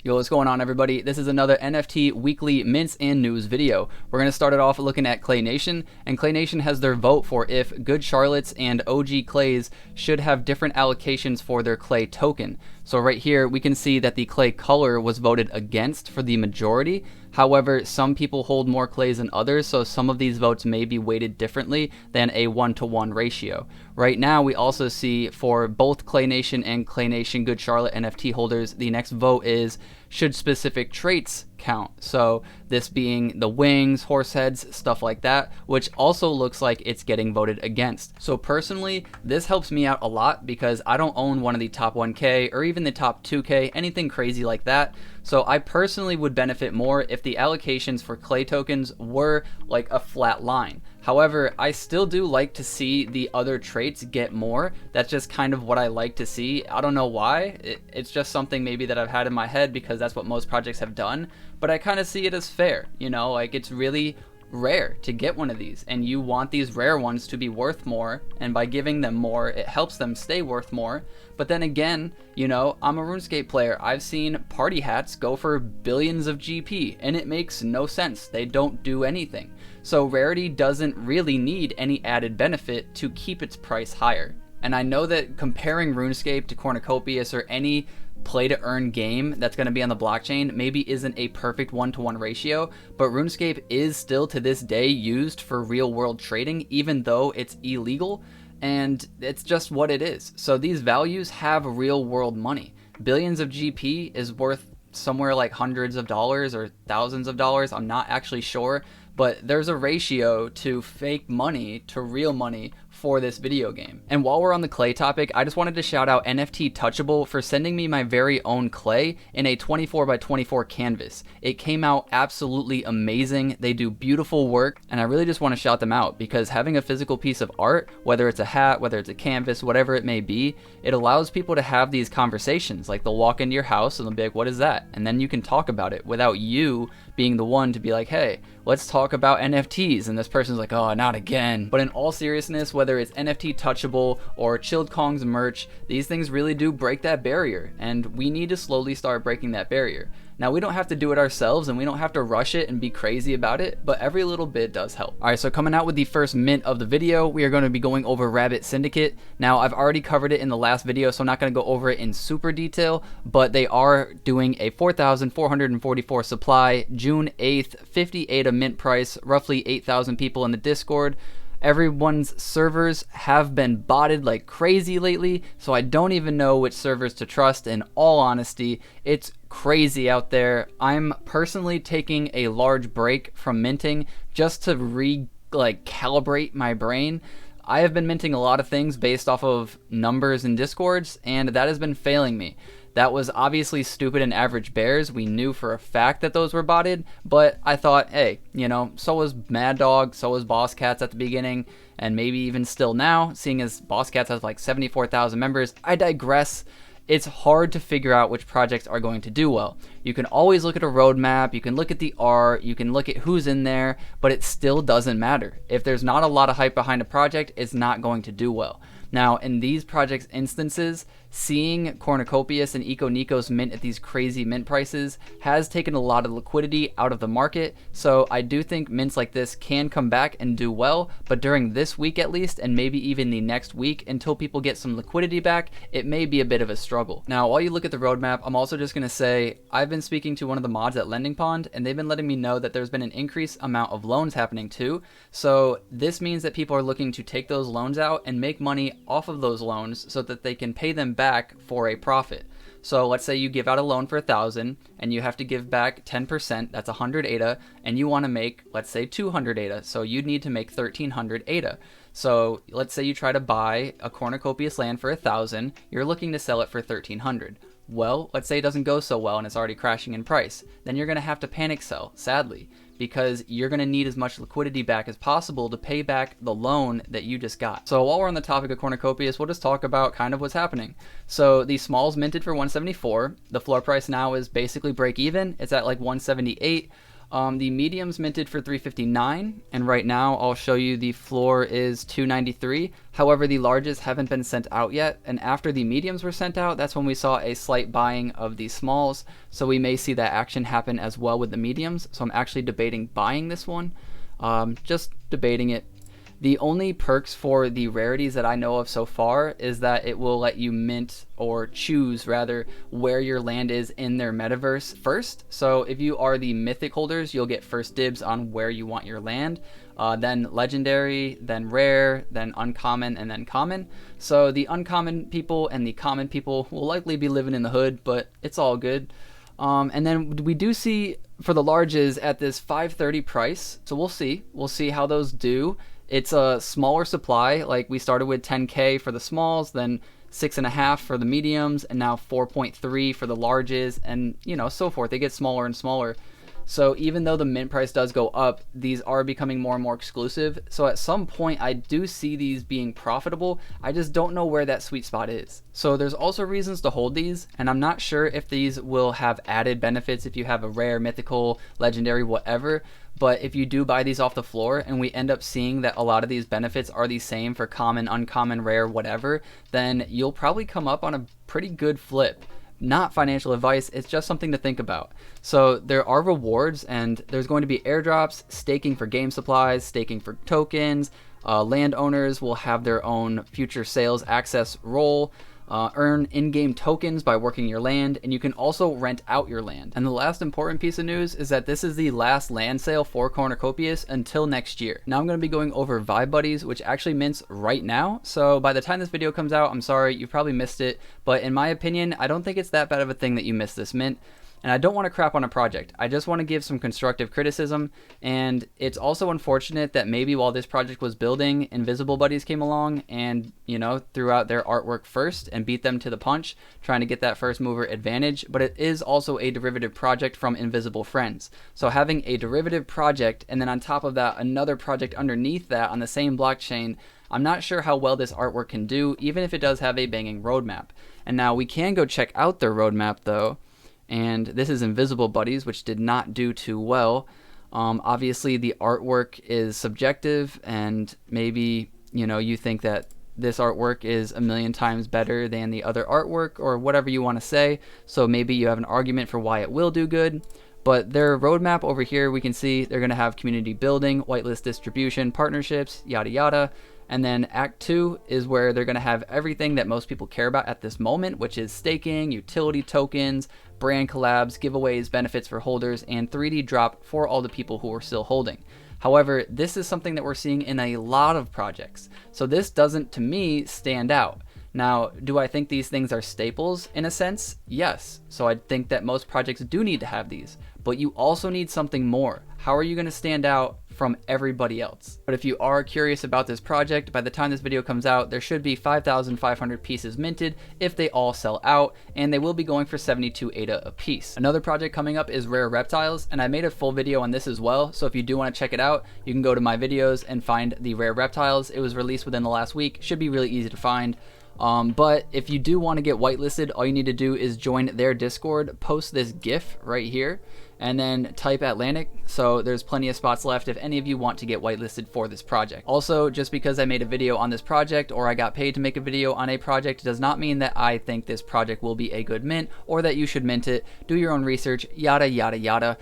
Yo, what's going on, everybody? This is another NFT weekly mints and news video. We're going to start it off looking at Clay Nation, and Clay Nation has their vote for if Good Charlottes and OG Clays should have different allocations for their Clay token. So right here, we can see that the Clay color was voted against for the majority. However, some people hold more Clays than others, so some of these votes may be weighted differently than a 1-to-1 ratio. Right now, we also see for both Clay Nation and Clay Nation Good Charlotte NFT holders, the next vote is should specific traits count. So this being the wings, horse heads, stuff like that, which also looks like it's getting voted against. So personally, this helps me out a lot because I don't own one of the top 1K or even the top 2K, anything crazy like that. So I personally would benefit more if the allocations for Clay tokens were like a flat line. However, I still do like to see the other traits get more. That's just kind of what I like to see. I don't know why. It's just something maybe that I've had in my head because that's what most projects have done. But I kind of see it as fair, you know, like it's really rare to get one of these, and you want these rare ones to be worth more, and by giving them more, it helps them stay worth more. But then again, you know, I'm a RuneScape player. I've seen party hats go for billions of GP, and it makes no sense. They don't do anything. So rarity doesn't really need any added benefit to keep its price higher. And I know that comparing RuneScape to Cornucopias or any play to earn game that's going to be on the blockchain maybe isn't a perfect 1-to-1 ratio, but RuneScape is still to this day used for real world trading, even though it's illegal, and it's just what it is. So these values have real world money. Billions of GP is worth somewhere like hundreds of dollars or thousands of dollars. I'm not actually sure, but there's a ratio to fake money to real money for this video game. And while we're on the Clay topic, I just wanted to shout out NFT Touchable for sending me my very own Clay in a 24x24 canvas. It came out absolutely amazing. They do beautiful work, and I really just want to shout them out because having a physical piece of art, whether it's a hat, whether it's a canvas, whatever it may be, it allows people to have these conversations. Like they'll walk into your house and they'll be like, what is that? And then you can talk about it without you being the one to be like, hey, let's talk about NFTs. And this person's like, oh, not again. But in all seriousness, whether it's NFT Touchable or Chilled Kong's merch, these things really do break that barrier. And we need to slowly start breaking that barrier. Now, we don't have to do it ourselves and we don't have to rush it and be crazy about it, but every little bit does help. All right, so coming out with the first mint of the video, we are going to be going over Rabbit Syndicate. Now, I've already covered it in the last video, so I'm not going to go over it in super detail, but they are doing a 4,444 supply, June 8th, 58 a mint price, roughly 8,000 people in the Discord. Everyone's servers have been botted like crazy lately, so I don't even know which servers to trust. In all honesty, it's crazy out there. I'm personally taking a large break from minting just to calibrate my brain. I have been minting a lot of things based off of numbers in Discords, and that has been failing me. That was obviously stupid and average bears. We knew for a fact that those were botted, but I thought, hey, you know, so was Mad Dog, so was Boss Cats at the beginning, and maybe even still now, seeing as Boss Cats has like 74,000 members. I digress. It's hard to figure out which projects are going to do well. You can always look at a roadmap, you can look at the art, you can look at who's in there, but it still doesn't matter. If there's not a lot of hype behind a project, it's not going to do well. Now, in these projects' instances, seeing Cornucopias and eikonikos mint at these crazy mint prices has taken a lot of liquidity out of the market, so I do think mints like this can come back and do well, but during this week at least, and maybe even the next week, until people get some liquidity back, it may be a bit of a struggle. Now, while you look at the roadmap, I'm also just going to say, I've been speaking to one of the mods at Lending Pond, and they've been letting me know that there's been an increased amount of loans happening too, so this means that people are looking to take those loans out and make money off of those loans so that they can pay them back for a profit. So let's say you give out a loan for 1,000 and you have to give back 10%, that's 100 ADA, and you want to make, let's say, 200 ADA, so you'd need to make 1,300 ADA. So let's say you try to buy a Cornucopias land for 1,000, you're looking to sell it for 1,300. Well, let's say it doesn't go so well and it's already crashing in price. Then you're going to have to panic sell, sadly, because you're going to need as much liquidity back as possible to pay back the loan that you just got. So while we're on the topic of Cornucopias, we'll just talk about kind of what's happening. So the smalls minted for 174. The floor price now is basically break even. It's at like 178. The mediums minted for 359, and right now I'll show you the floor is 293. However, the larges haven't been sent out yet, and after the mediums were sent out, that's when we saw a slight buying of the smalls, so we may see that action happen as well with the mediums. So I'm actually debating buying this one, just debating it. The only perks for the rarities that I know of so far is that it will let you mint, or choose rather, where your land is in their metaverse first. So if you are the mythic holders, you'll get first dibs on where you want your land, then legendary, then rare, then uncommon, and then common. So the uncommon people and the common people will likely be living in the hood, but it's all good. And then we do see for the larges at this 530 price, so we'll see how those do. It's a smaller supply. Like, we started with 10k for the smalls, then 6.5 for the mediums, and now 4.3 for the larges, and you know, so forth. They get smaller and smaller. So even though the mint price does go up, these are becoming more and more exclusive. So at some point I do see these being profitable. I just don't know where that sweet spot is. So there's also reasons to hold these, and I'm not sure if these will have added benefits if you have a rare, mythical, legendary, whatever. But if you do buy these off the floor and we end up seeing that a lot of these benefits are the same for common, uncommon, rare, whatever, then you'll probably come up on a pretty good flip. Not financial advice, it's just something to think about. So there are rewards, and there's going to be airdrops, staking for game supplies, staking for tokens. Landowners will have their own future sales access role. Earn in-game tokens by working your land, and you can also rent out your land. And the last important piece of news is that this is the last land sale for Cornucopias until next year. Now I'm going to be going over Vibe Buddies, which actually mints right now. So by the time this video comes out, I'm sorry, you probably missed it. But in my opinion, I don't think it's that bad of a thing that you missed this mint. And I don't want to crap on a project. I just want to give some constructive criticism. And it's also unfortunate that maybe while this project was building, Invisible Buddies came along and, you know, threw out their artwork first and beat them to the punch, trying to get that first mover advantage. But it is also a derivative project from Invisible Friends. So having a derivative project and then on top of that, another project underneath that on the same blockchain, I'm not sure how well this artwork can do, even if it does have a banging roadmap. And now we can go check out their roadmap though. And this is Invisible Buddies, which did not do too well. Obviously the artwork is subjective, and maybe, you know, you think that this artwork is a million times better than the other artwork, or whatever you want to say. So maybe you have an argument for why it will do good. But their roadmap over here, we can see they're going to have community building, whitelist distribution, partnerships, yada yada. And then Act 2 is where they're going to have everything that most people care about at this moment, which is staking, utility tokens, brand collabs, giveaways, benefits for holders, and 3D drop for all the people who are still holding. However, this is something that we're seeing in a lot of projects. So this doesn't, to me, stand out. Now, do I think these things are staples in a sense? Yes. So I think that most projects do need to have these, but you also need something more. How are you going to stand out from everybody else? But if you are curious about this project, by the time this video comes out, there should be 5,500 pieces minted if they all sell out, and they will be going for 72 ADA a piece. Another project coming up is Rare Reptiles, and I made a full video on this as well, so if you do want to check it out, you can go to my videos and find the Rare Reptiles. It was released within the last week, should be really easy to find. But if you do want to get whitelisted, all you need to do is join their Discord, post this GIF right here, and then type Atlanick. So there's plenty of spots left if any of you want to get whitelisted for this project. Also, just because I made a video on this project or I got paid to make a video on a project does not mean that I think this project will be a good mint or that you should mint it. Do your own research, yada yada yada.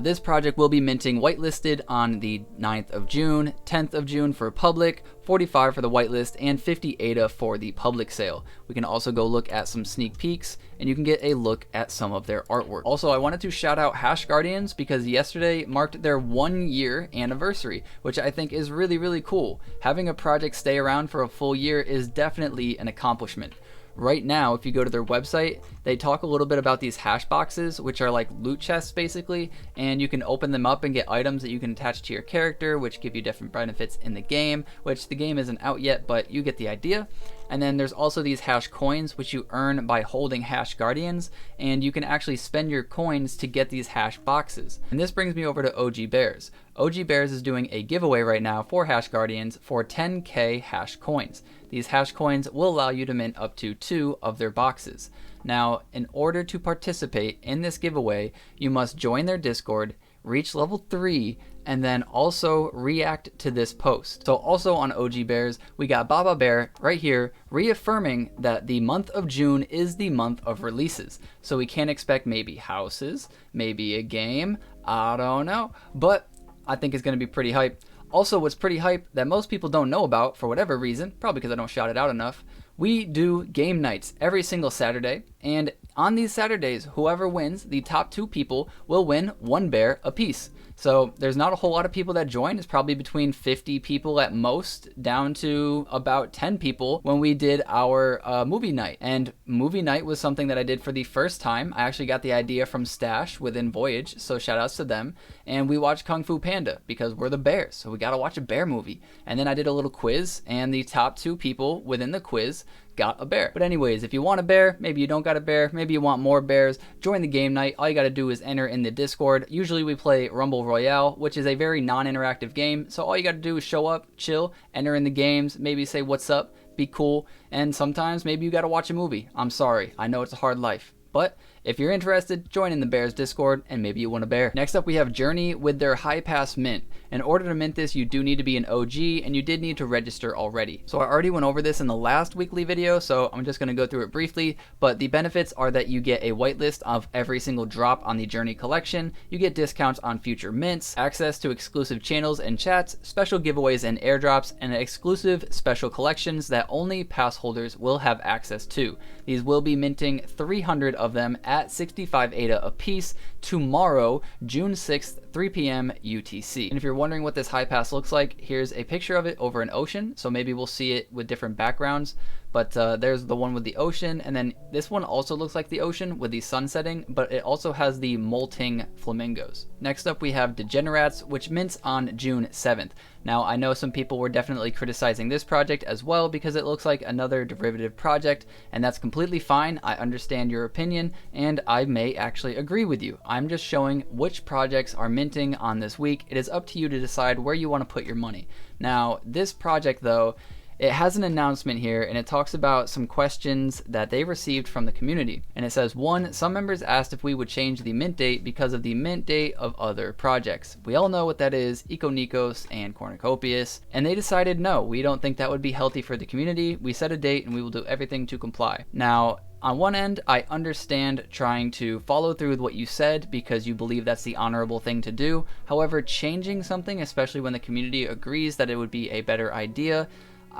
This project will be minting whitelisted on the 9th of June, 10th of June for public, 45 for the whitelist, and 50 ADA for the public sale. We can also go look at some sneak peeks, and you can get a look at some of their artwork. Also, I wanted to shout out Hashgaurdians because yesterday marked their 1-year anniversary, which I think is really, really cool. Having a project stay around for a full year is definitely an accomplishment. Right now, if you go to their website, they talk a little bit about these hash boxes, which are like loot chests basically, and you can open them up and get items that you can attach to your character, which give you different benefits in the game, which the game isn't out yet, but you get the idea. And then there's also these hash coins, which you earn by holding Hashgaurdians, and you can actually spend your coins to get these hash boxes. And this brings me over to OGBears. OGBears is doing a giveaway right now for Hashgaurdians for 10k hash coins. These hash coins will allow you to mint up to 2 of their boxes. Now, in order to participate in this giveaway, you must join their Discord, reach level 3, and then also react to this post. So also on OGBears, we got Baba Bear right here reaffirming that the month of June is the month of releases. So we can't expect maybe houses, maybe a game, I don't know, but I think it's going to be pretty hype. Also, what's pretty hype that most people don't know about for whatever reason, probably because I don't shout it out enough, we do game nights every single Saturday, and on these Saturdays, whoever wins, the top 2 people will win 1 bear apiece. So there's not a whole lot of people that join. It's probably between 50 people at most, down to about 10 people when we did our movie night. And movie night was something that I did for the first time. I actually got the idea from Stash within Voyage, so shout outs to them. And we watched Kung Fu Panda because we're the bears, so we gotta watch a bear movie. And then I did a little quiz, and the top 2 people within the quiz got a bear. But anyways, if you want a bear, maybe you don't got a bear, maybe you want more bears, join the game night. All you gotta do is enter in the Discord. Usually we play Rumble Royale, which is a very non-interactive game. So all you gotta do is show up, chill, enter in the games, maybe say what's up, be cool, and sometimes maybe you gotta watch a movie. I'm sorry, I know it's a hard life. But if you're interested, join in the Bears Discord and maybe you want a bear. Next up, we have Jrney with their High Pass Mint. In order to mint this, you do need to be an OG and you did need to register already. So I already went over this in the last weekly video, so I'm just going to go through it briefly. But the benefits are that you get a whitelist of every single drop on the Jrney collection, you get discounts on future mints, access to exclusive channels and chats, special giveaways and airdrops, and exclusive special collections that only pass holders will have access to. These will be minting 300 of them at 65 ADA a piece tomorrow, June 6th, 3 p.m. UTC. And if you're wondering what this high pass looks like, here's a picture of it over an ocean. So maybe we'll see it with different backgrounds. But there's the one with the ocean, and then this one also looks like the ocean with the sun setting, but it also has the molting flamingos. Next up, we have Degenerats, which mints on June 7th. Now, I know some people were definitely criticizing this project as well because it looks like another derivative project, and that's completely fine. I understand your opinion, and I may actually agree with you. I'm just showing which projects are minting on this week. It is up to you to decide where you want to put your money. Now, this project, though, it has an announcement here, and it talks about some questions that they received from the community. And it says, 1, some members asked if we would change the mint date because of the mint date of other projects. We all know what that is, eikonikos and Cornucopias. And they decided, no, we don't think that would be healthy for the community. We set a date and we will do everything to comply. Now, on one end, I understand trying to follow through with what you said because you believe that's the honorable thing to do. However, changing something, especially when the community agrees that it would be a better idea,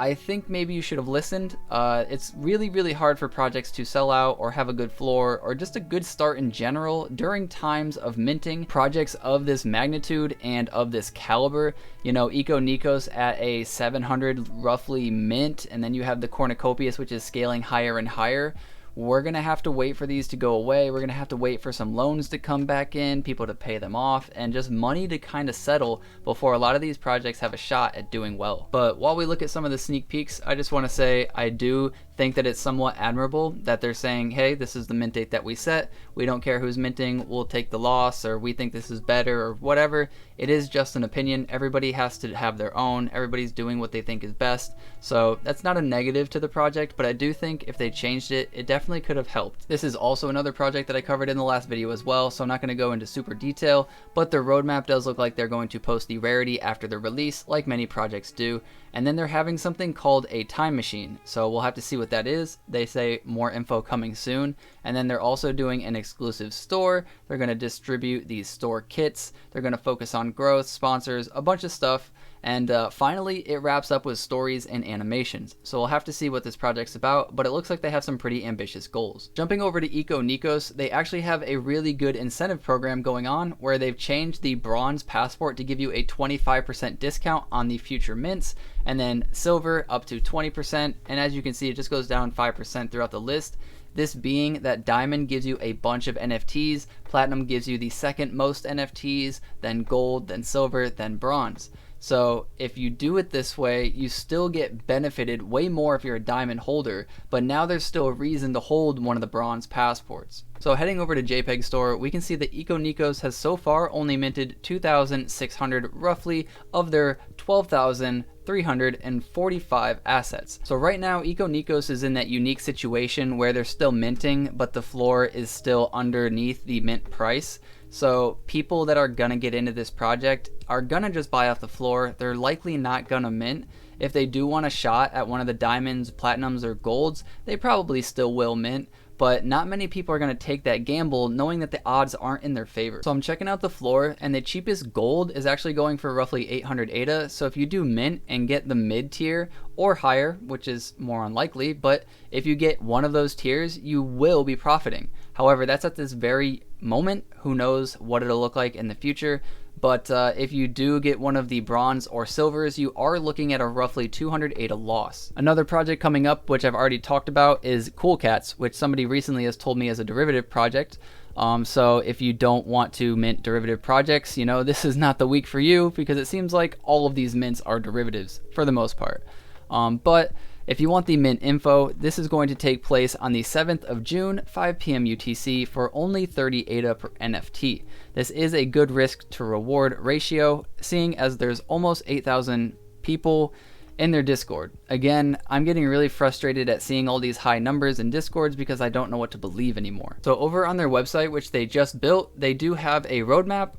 I think maybe you should have listened. It's really, really hard for projects to sell out or have a good floor or just a good start in general during times of minting. Projects of this magnitude and of this caliber, you know, eikonikos at a 700 roughly mint, and then you have the Cornucopias, which is scaling higher and higher. We're going to have to wait for these to go away. We're going to have to wait for some loans to come back in, people to pay them off, and just money to kind of settle before a lot of these projects have a shot at doing well. But while we look at some of the sneak peeks, I just want to say I do think that it's somewhat admirable that they're saying, hey, this is the mint date that we set. We don't care who's minting. We'll take the loss, or we think this is better, or whatever. It is just an opinion. Everybody has to have their own. Everybody's doing what they think is best. So that's not a negative to the project, but I do think if they changed it, it definitely could have helped. This is also another project that I covered in the last video as well, so I'm not going to go into super detail, but their roadmap does look like they're going to post the rarity after the release, like many projects do. And then they're having something called a time machine, so we'll have to see what that is. They say more info coming soon. And then they're also doing an exclusive store. They're going to distribute these store kits. They're going to focus on growth, sponsors, a bunch of stuff. And finally, it wraps up with stories and animations. So we'll have to see what this project's about, but it looks like they have some pretty ambitious goals. Jumping over to eikonikos, they actually have a really good incentive program going on where they've changed the bronze passport to give you a 25% discount on the future mints, and then silver up to 20%. And as you can see, it just goes down 5% throughout the list. This being that diamond gives you a bunch of NFTs, platinum gives you the second most NFTs, then gold, then silver, then bronze. So if you do it this way, you still get benefited way more if you're a diamond holder, but now there's still a reason to hold one of the bronze passports. So heading over to JPEG Store, we can see that eikonikos has so far only minted 2,600 roughly of their 12,000 345 assets. So right now, eikonikos is in that unique situation where they're still minting, but the floor is still underneath the mint price. So people that are gonna get into this project are gonna just buy off the floor. They're likely not gonna mint. If they do want a shot at one of the diamonds, platinums, or golds, they probably still will mint. But not many people are going to take that gamble knowing that the odds aren't in their favor. So I'm checking out the floor, and the cheapest gold is actually going for roughly 800 ADA. So if you do mint and get the mid tier or higher, which is more unlikely, but if you get one of those tiers, you will be profiting. However, that's at this very moment. Who knows what it'll look like in the future. But if you do get one of the bronze or silvers, you are looking at a roughly 200 ADA loss. Another project coming up, which I've already talked about, is Cool Cats, which somebody recently has told me is a derivative project. So if you don't want to mint derivative projects, you know, this is not the week for you, because it seems like all of these mints are derivatives for the most part. But if you want the mint info, this is going to take place on the 7th of June, 5 p.m. UTC for only 30 ADA per NFT. This is a good risk to reward ratio, seeing as there's almost 8,000 people in their Discord. Again, I'm getting really frustrated at seeing all these high numbers in Discords because I don't know what to believe anymore. So over on their website, which they just built, they do have a roadmap.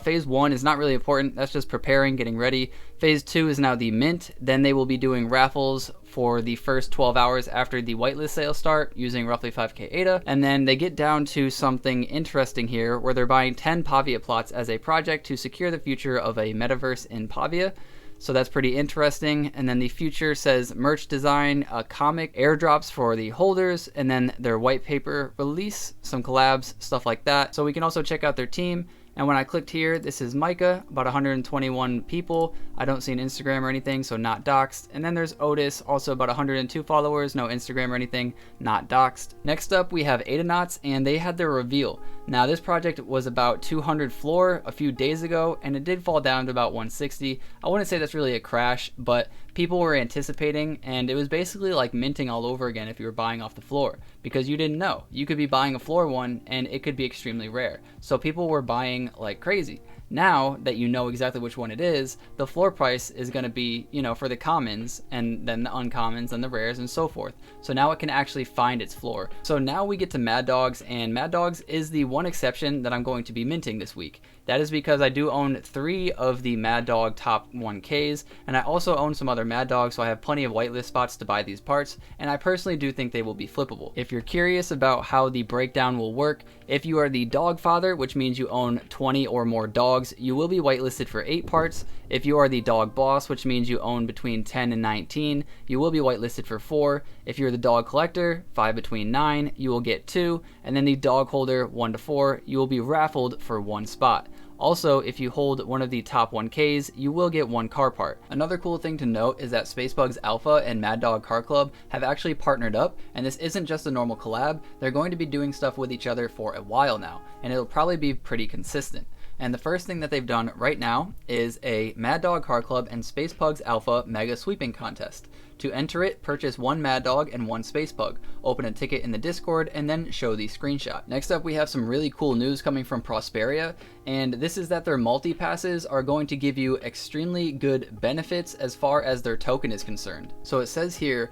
Phase 1 is not really important. That's just preparing, getting ready. Phase 2 is now the mint. Then they will be doing raffles for the first 12 hours after the whitelist sales start, using roughly 5k ADA. And then they get down to something interesting here, where they're buying 10 Pavia plots as a project to secure the future of a metaverse in Pavia. So that's pretty interesting. And then the future says merch design, a comic, airdrops for the holders, and then their white paper release, some collabs, stuff like that. So we can also check out their team. And when I clicked here, this is Micah, about 121 people. I don't see an Instagram or anything, so not doxed. And then there's Otis, also about 102 followers, no Instagram or anything, not doxed. Next up, we have Adanauts, and they had their reveal. Now, this project was about 200 floor a few days ago, and it did fall down to about 160. I wouldn't say that's really a crash, but people were anticipating, and it was basically like minting all over again if you were buying off the floor, because you didn't know. You could be buying a floor one, and it could be extremely rare. So people were buying like crazy. Now that you know exactly which one it is, the floor price is going to be, you know, for the commons, and then the uncommons and the rares and so forth. So now it can actually find its floor. So now we get to Mad Dogs, and Mad Dogs is the one exception that I'm going to be minting this week. That is because I do own 3 of the Mad Dog top 1Ks, and I also own some other Mad Dogs, so I have plenty of whitelist spots to buy these parts, and I personally do think they will be flippable. If you're curious about how the breakdown will work, if you are the dog father, which means you own 20 or more dogs, you will be whitelisted for 8 parts. If you are the dog boss, which means you own between 10 and 19, you will be whitelisted for 4. If you're the dog collector, 5 between 9, you will get 2, and then the dog holder, 1 to 4, you will be raffled for 1 spot. Also, if you hold one of the top 1Ks, you will get 1 car part. Another cool thing to note is that Spacebugs Alpha and Mad Dog Car Club have actually partnered up, and this isn't just a normal collab. They're going to be doing stuff with each other for a while now, and it'll probably be pretty consistent. And the first thing that they've done right now is a Mad Dog Car Club and Spacebugs Alpha Mega Sweeping Contest. To enter it, purchase 1 Mad Dog and 1 Spacebug, open a ticket in the Discord, and then show the screenshot. Next up, we have some really cool news coming from Prosperia, and this is that their multi-passes are going to give you extremely good benefits as far as their token is concerned. So it says here,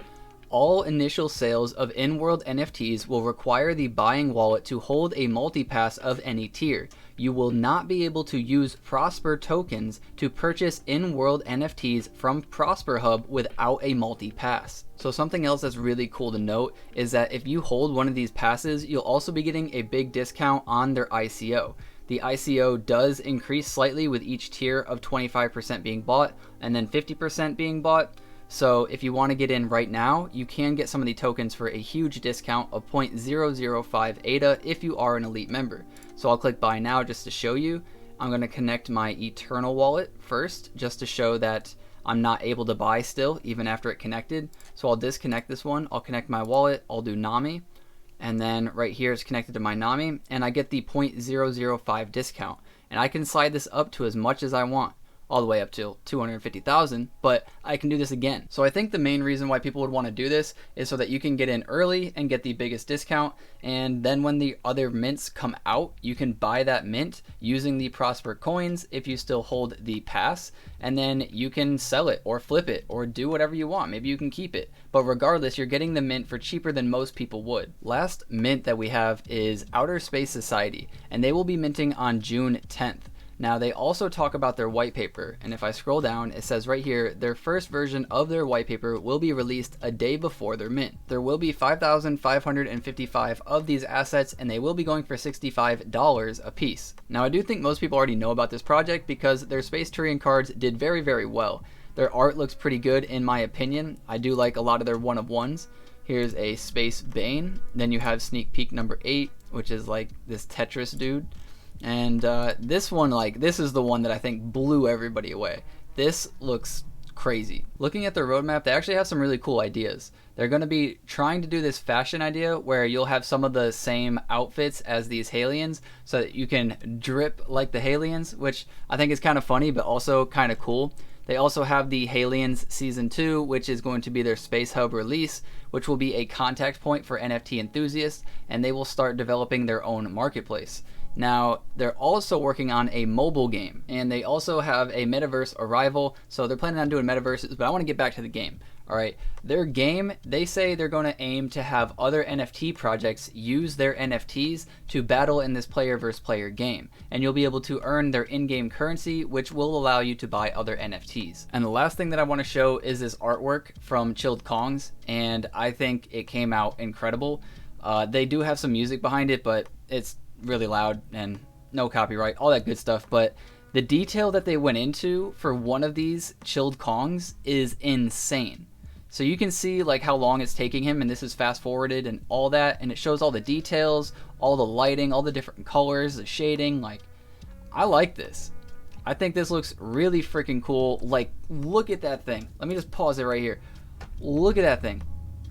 all initial sales of in-world NFTs will require the buying wallet to hold a multi-pass of any tier. You will not be able to use Prosper tokens to purchase in-world NFTs from Prosper Hub without a multi-pass. So something else that's really cool to note is that if you hold one of these passes, you'll also be getting a big discount on their ICO. The ICO does increase slightly with each tier of 25% being bought and then 50% being bought. So if you want to get in right now, you can get some of the tokens for a huge discount of 0.005 ADA if you are an elite member. So I'll click buy now just to show you. I'm going to connect my Eternal wallet first just to show that I'm not able to buy still even after it connected. So I'll disconnect this one. I'll connect my wallet. I'll do NAMI. And then right here it's connected to my NAMI, and I get the 0.005 discount. And I can slide this up to as much as I want. all the way up to 250,000, but I can do this again. So I think the main reason why people would want to do this is so that you can get in early and get the biggest discount, and then when the other mints come out, you can buy that mint using the Prosper coins if you still hold the pass, and then you can sell it or flip it or do whatever you want. Maybe you can keep it, but regardless, you're getting the mint for cheaper than most people would. Last mint that we have is Outer Space Society, and they will be minting on June 10th. Now they also talk about their white paper, and if I scroll down, it says right here, their first version of their white paper will be released a day before their mint. There will be 5,555 of these assets, and they will be going for $65 a piece. Now I do think most people already know about this project because their Space Turian cards did very, very well. Their art looks pretty good in my opinion. I do like a lot of their one-of-ones. Here's a Space Bane, then you have sneak peek number 8, which is like this Tetris dude. And this one, like, this is the one that I think blew everybody away. This looks crazy. Looking at their roadmap, they actually have some really cool ideas. They're going to be trying to do this fashion idea where you'll have some of the same outfits as these Halians so that you can drip like the Halians, which I think is kind of funny but also kind of cool. They also have the Halians Season 2, which is going to be their Space Hub release, which will be a contact point for NFT enthusiasts, and they will start developing their own marketplace. Now, they're also working on a mobile game, and they also have a metaverse arrival, so they're planning on doing metaverses, but I want to get back to the game. Alright, their game, they say they're going to aim to have other NFT projects use their NFTs to battle in this player versus player game, and you'll be able to earn their in-game currency, which will allow you to buy other NFTs. And the last thing that I want to show is this artwork from Chilled Kongs, and I think it came out incredible. They do have some music behind it, but it's really loud and no copyright, all that good stuff, but the detail that they went into for one of these Chilled Kongs is insane. So you can see like how long it's taking him, and this is fast forwarded and all that, and it shows all the details, all the lighting, all the different colors, the shading. Like, I like this. I think this looks really freaking cool. Like, look at that thing. Let me just pause it right here. Look at that thing.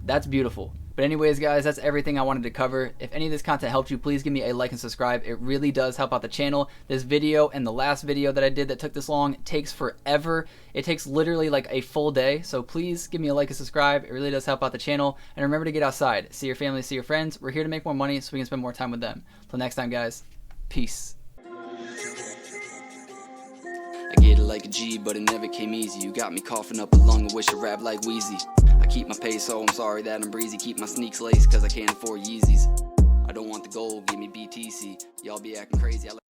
That's beautiful. But anyways, guys, that's everything I wanted to cover. If any of this content helped you, please give me a like and subscribe. It really does help out the channel. This video and the last video that I did that took this long takes forever. It takes literally like a full day. So please give me a like and subscribe. It really does help out the channel. And remember to get outside. See your family, see your friends. We're here to make more money so we can spend more time with them. Till next time, guys. Peace. I get it like a G, but it never came easy. You got me coughing up a lung, I wish I rap like Wheezy. I keep my pace, so I'm sorry that I'm breezy. Keep my sneaks laced, cause I can't afford Yeezys. I don't want the gold, give me BTC. Y'all be acting crazy.